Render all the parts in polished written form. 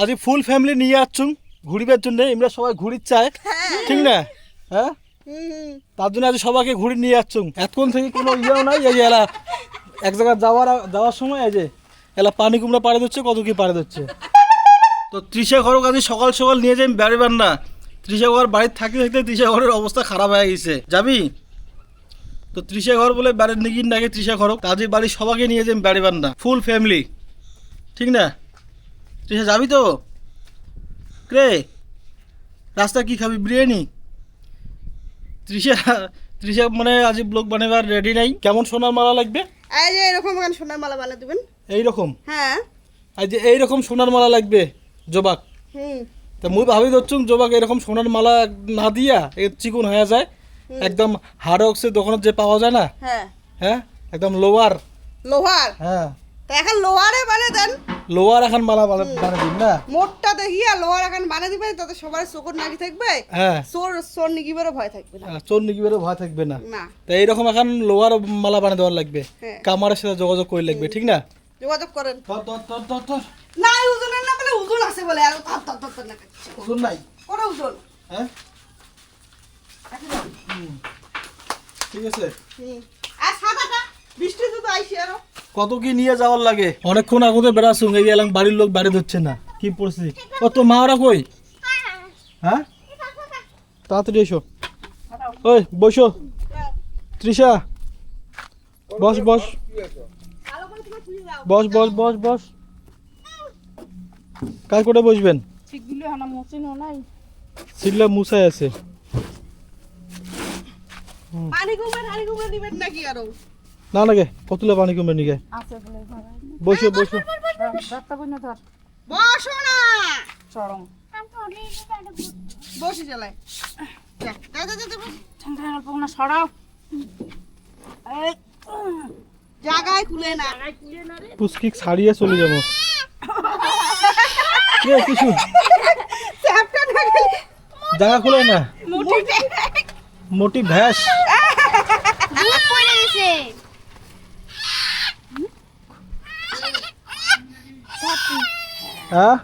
আজ full family নিয়ে আসছুম ঘুরিবার জন্য। আমরা সবাই ঘুরির চাই, ঠিক না? হ্যাঁ, তার জন্য আজ সবাইকে ঘুরি নিয়ে আসছুম। এতক্ষণ থেকে কোনো ইয়েও নাই। এই যে এলা এক জায়গায় যাওয়ার সময় এই যে এলা পানি কুমড়া পাড়ে দিচ্ছে, কত কি পাড়ে দিচ্ছে। তো তৃষা ঘর কাজে সকাল সকাল নিয়ে যাই বেড়াবার না। তৃষা ঘর বাড়িতে থাকতে থাকতে তৃষা ঘরের অবস্থা খারাপ হয়ে গেছে, যাবি? তো তৃষা ঘর বলে বেড়ের নিগিন নাকি তৃষা ঘর কাজে বাড়ির সবাইকে নিয়ে যাই বেড়াবার না, ফুল ফ্যামিলি, ঠিক না? তৃষা যাবি তো? রে রাস্তা কি খাবি? বিরিয়ানি? তৃষা তৃষা মানে আজ ব্লগ বানাবার রেডি নাই। কেমন সোনার মালা লাগবে? এই যে এরকম সোনার মালা বানা দিবেন। এইরকম? হ্যাঁ, আজ যে এইরকম সোনার মালা লাগবে জবাক। তা মুই ভাবি ধরছুম জবাক এরকম সোনার মালা না দিয়া চিকুন হয়ে যায়, একদম হার্ডক্সের দোকানে যে পাওয়া যায় না, হ্যাঁ হ্যাঁ, একদম লোয়ার। লোহার। হ্যাঁ, তা এখন লোহারে বানিয়ে দেন। লোয়ার এখন মালা বানিয়ে দিন না। মোটটা দেখিয়া লোহার এখন বানিয়ে দিবেন, তাতে সবার চোখর নাকি থাকবে। হ্যাঁ, চোর নিগিবারও ভয় থাকবে না। চোর নিগিবারও ভয় থাকবে না। না, তা এইরকম এখন লোয়ার মালা বানিয়ে দেওয়ার লাগবে। হ্যাঁ। কামারের সাথে যোগাযোগ করে লাগবে, ঠিক না? যোগাযোগ করেন। ধর। না ওজনের না বলে ওজন আছে বলে আর ধর না কাটছে। ওজন নাই? কোন ওজন? হ্যাঁ, ঠিক আছে। আর সাদাটা বৃষ্টি যদি আইসি আরো। কত কি নিয়ে যাওয়ার লাগে? অনেকক্ষণ আগুতে বেড়াছুন, এই এলাম বাড়ির লোক বাড়ি ধরছে না, কি পড়ছি। ও তো মা ওরা কই? হ্যাঁ, তাড়াতাড়ি এসো। ওই বসো তৃষা, বস বস ভালো করে তুমি খুলে দাও। বস বস বস বস। কার কোটে বসবেন? ঠিকগুলো হানা মোচিনো নাই। সিগলা মুছাই আছে। পানি কুমড়া দিবেন নাকি আরো? না লাগে, কতলে পানি কমবে নিকে। আছে বলে ঘরে। বসো বসো। রাস্তা কইনা ধর। বসো না। চরম। বসি চলে। যা। ঠান্ডা অল্প না সরাও। এই জায়গায় খুলে না রে। পুস্কিক ছাড়িয়ে চলে যাবো। কে কিছু চ্যাপটা না গেলে জায়গা খুলে না। মুঠি মোটি ভ্যাস। দুধ পড়ে গেছে। হ্যাঁ,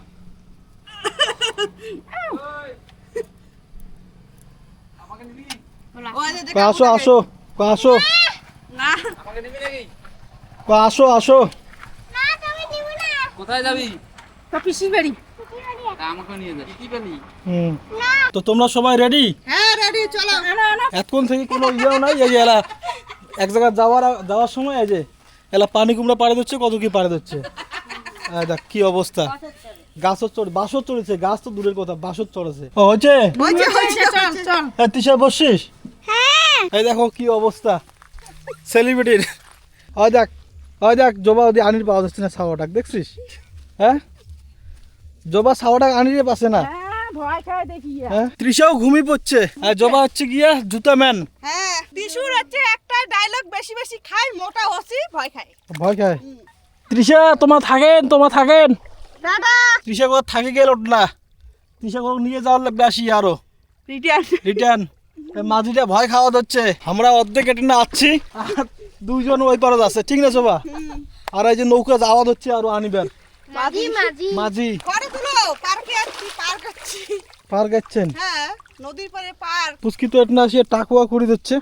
ওই যে দেখ আসো আসো আসো না আসো আসো। না তুমি দিব না। কোথায় যাবি? তো পিসির বাড়ি। তা আমাকে নিয়ে যা। কি পেলি? তো তোমরা সবাই রেডি? হ্যাঁ রেডি চলো। না এতক্ষণ থেকে কোনো ইয়েও নাই। এই যে এলা এক জায়গায় যাওয়ার সময় এই যে এলা পানি কুমড়া পাড়ে দিচ্ছে, কত কি পাড়ে দিচ্ছে। দেখ কি অবস্থা। গাছও বাসও চড়েছে, গাছ তো দূরের কথা, বাসও চড়েছে। ও হচ্ছে চল হ্যাঁ, তৃষা বসছিস? হ্যাঁ। এই দেখো কি অবস্থা সেলিব্রিটির। ওই দেখ জবা ওদি আনির পাওয়া যাচ্ছে না, ছাওয়াটাক দেখছিস? হ্যাঁ, জবা ছাওয়াটাক আনিরে পাচ্ছে না। হ্যাঁ ভয় খায় দেখি। হ্যাঁ, তৃষাও ঘুমিয়ে পড়ছে। আর জবা হচ্ছে গিয়া জুতা ম্যান। হ্যাঁ দিশুর হচ্ছে একটা ডায়লগ বেশি বেশি খায়, মোটা হসি ভয় খায়। ভয় খায়। তৃষা তোমার থাকেন। দাদা তৃষা ঘর থাকে গেল না, তৃষা ঘর নিয়ে যাওয়ার লাগবে আসি আরো রিটার্ন। মাঝিটা ভয় খাওয়া হচ্ছে, আমরা অর্ধেক কেটে না আসছি, আর দুইজন ওই পারে আছে, ঠিক না জবা? আর এই যে নৌকা যাওয়া হচ্ছে আরো আনিবার। মাঝি করে তুলো পার্কে আসছি, পার্ক আসছি। পার গেছেন? হ্যাঁ নদীর পাড়ে পার্ক। পুচকি তো এটা সে টাকুয়া করে দিচ্ছে।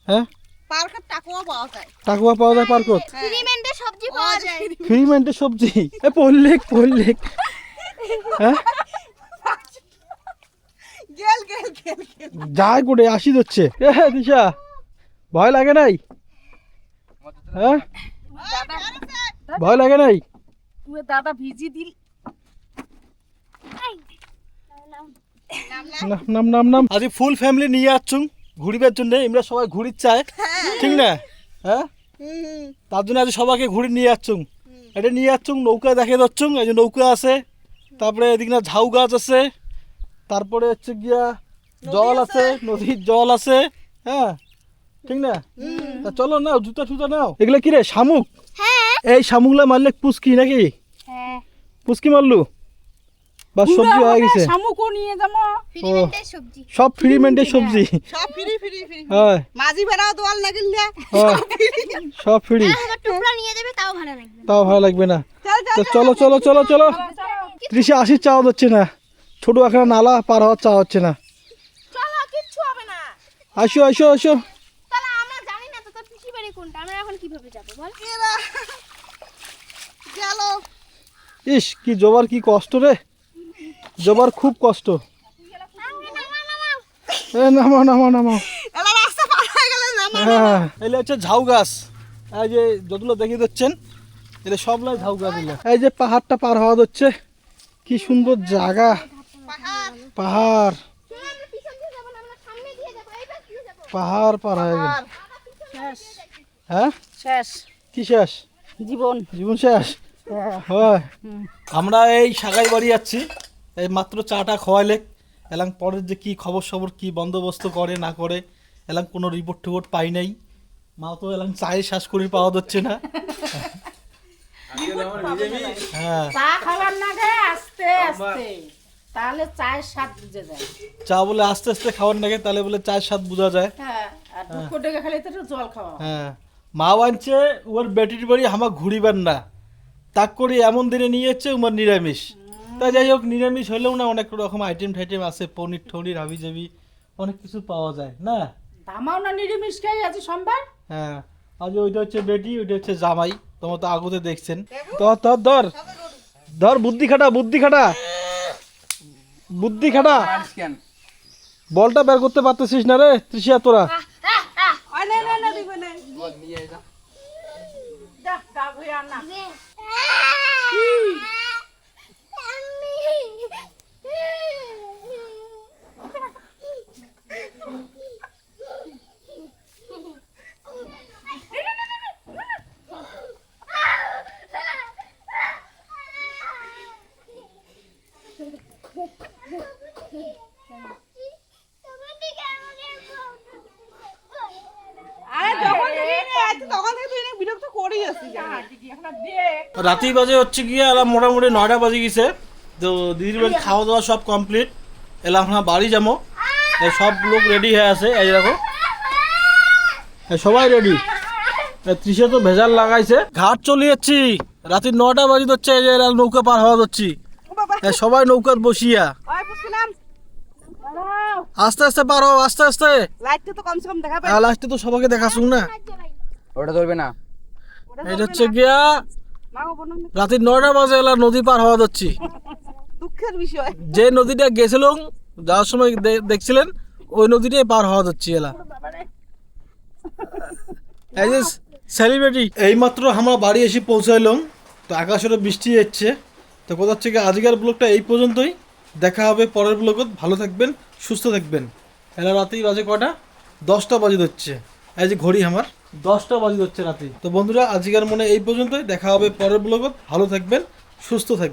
হ্যাঁ, পার্কের টাকুয়া পাওয়া যায়। টাকুয়া পাওয়া যায় পার্কত? সিমেন্টের সবজি পাওয়া যায়। ফ্রি মেন্টে সবজি। পল্লিক হ্যাঁ, গেল যাই করে আসি হচ্ছে। দিশা ভয় লাগে নাই? হ্যাঁ, ভয় লাগে নাই? তুই দাদা ভিজি দিল। নাম আজ ফুল ফ্যামিলি নিয়ে আসছুম ঘুরিবার জন্য। আমরা সবাই ঘুরির চাই, ঠিক না? হ্যাঁ, তার জন্য আজ সবাইকে ঘুরি নিয়ে আসছুম। এটা নিয়ে আসছুম, নৌকা দেখে যাচ্ছুম। এই যে নৌকা আছে, তারপরে এদিকে না ঝাউ গাছ আছে, তারপরে হচ্ছে গিয়া জল আছে, নদীর জল আছে। হ্যাঁ, ঠিক না? তা চলো নাও, জুতা টুতা নাও। এগুলো কি রে, শামুক? হ্যাঁ। এই শামুকলা মারলে পুচকি নাকি? হ্যাঁ। পুচকি মারলু বা সবজি হয়ে গেছে? শামুকও নিয়ে যাবো। সিমেন্টের সবজি। সব ফ্রি মেন্টের সবজি। সব ফ্রি হ্যাঁ, মাঝি বেড়াও দোয়াল লাগিল না। হ্যাঁ, সব ফ্রি। টুকরা নিয়ে যাবে তাও ভালো লাগবে। তাও ভালো লাগবে না। চল তো চলো তৃষা আসির চাওয়া হচ্ছে না, ছোট একটা নালা পার হওয়ার চাওয়া হচ্ছে না। চলো কিচ্ছু হবে না। আসো আসো আসো। তাহলে আমরা জানি না তো তোর পিসি বাড়ি কোনটা, আমরা এখন কিভাবে যাবো বল? এরা গেল। ইস কি জবার কি কষ্ট রে, জবার খুব কষ্ট। এ নামাও নামাও নামাও। এলা রাস্তা পার হয়ে গেলে না। হ্যাঁ এলে হচ্ছে ঝাউ গাছ, এই যে যতগুলো দেখিয়ে দিচ্ছেন এলে সবলাই ঝাউ গাছ। এলে এই যে পাহাড়টা পার হওয়া হচ্ছে, কি সুন্দর জায়গা, পাহাড় আমরা পিছন দিয়ে যাবো না, আমরা সামনে দিয়ে যাবো, এইবার দিয়ে যাবো। পাহাড় পার হয়ে গেল। শেষ হ্যাঁ শেষ কি শেষ? জীবন। জীবন শেষ হয়। আমরা এই সাগাই বাড়ি যাচ্ছি, এই মাত্র চাটা খাওয়াইলে এলাম পরের যে কি খবর সবর কি বন্দোবস্ত করে না করে এলাম কোনো রিপোর্ট টিপোর্ট পাই নাই। মা তো এলাম চায়ে শ্বাস করে পাওয়া যাচ্ছে না। হ্যাঁ চা খাবার না খায় আস্তে আস্তে, তাহলে চায়ের স্বাদ বুঝে যায়। চা বলে আস্তে আস্তে খাওয়ার নাকি, তাহলে বলে চায়ের স্বাদ বোঝা যায়। হ্যাঁ, আর দুঃখ ডেকে খেলে তো একটু জল খাওয়া। হ্যাঁ মা বানছে ওর বেটির বাড়ি আমার ঘুরিবেন না, তাক করে এমন দিনে নিয়ে যাচ্ছে ওর নিরামিষ। তাই যাই হোক, নিরামিষ হলেও না অনেক রকম আইটেম টাইটেম আছে, পনির টনির হাবি জাবি অনেক কিছু পাওয়া যায় না। দামাও না নিরামিষ খাই আছে সোমবার। হ্যাঁ আজ ওইটা হচ্ছে বেটি, ওইটা হচ্ছে জামাই, তোমার তো আগতে দেখছেন। ধর ধর ধর ধর, বুদ্ধি খাটা বুদ্ধি খাটা বুদ্ধি খাটা। কেন বলটা বের করতে পারতেছিস না রে তৃষিয়া তোরা। দিবে না। বল নিয়ে যা। যা গা ঘুরে আন না। আরে যখন থেকে আছে তখন থেকে তুই বিরক্ত করেই আসছিস। এখন দেখ রাতি বাজে হচ্ছে গিয়ে এলাম মোটামুটি 9টা বাজে গেছে। তো দিদির বাড়ি খাওয়া দাওয়া সব কমপ্লিট, এলাম আমরা বাড়ি যাবো। এই সব লোক রেডি হয়ে আছে, এই দেখো সবাই রেডি। তৃষা তো ভেজাল লাগাইছে, ঘাট চলে যাচ্ছি। রাতে 9টা বাজে হচ্ছে, এই যে এরা নৌকা পার হওয়া যাচ্ছি। সবাই নৌকার বসিয়া ওই পুষ্পিলাম দাঁড়াও, আস্তে আস্তে পার হও, আস্তে আস্তে। লাইটটা তো কমসে কম দেখাবে। লাস্টে তো সবাইকে দেখাশুন না। ওটা ধরবে না। এটা হচ্ছে গিয়া মা ও বোন রাতে 9টা বাজে এলা নদী পার হওয়া যাচ্ছি। দুঃখের বিষয়। যে নদীটা গেছিলাম যাওয়ার সময় দেখছিলেন, ওই নদীটাই পার হওয়া যাচ্ছে এলা। এই যে সেলিব্রিটি এইমাত্র আমরা বাড়ি এসে পৌঁছাইলাম। তো আকাশেরও বৃষ্টি হচ্ছে। তো কোথা থেকে আজকের ব্লগটা এই পর্যন্তই, দেখা হবে পরের ব্লগত। ভালো থাকবেন, সুস্থ থাকবেন। এলা রাতেই বাজে কটা? 10টা বাজে হচ্ছে। এই যে ঘড়ি আমার 10টা বাজে হচ্ছে রাতে। তো বন্ধুরা আজকের মনে এই পর্যন্তই, দেখা হবে পরের ব্লগত। ভালো থাকবেন, সুস্থ থাকবেন।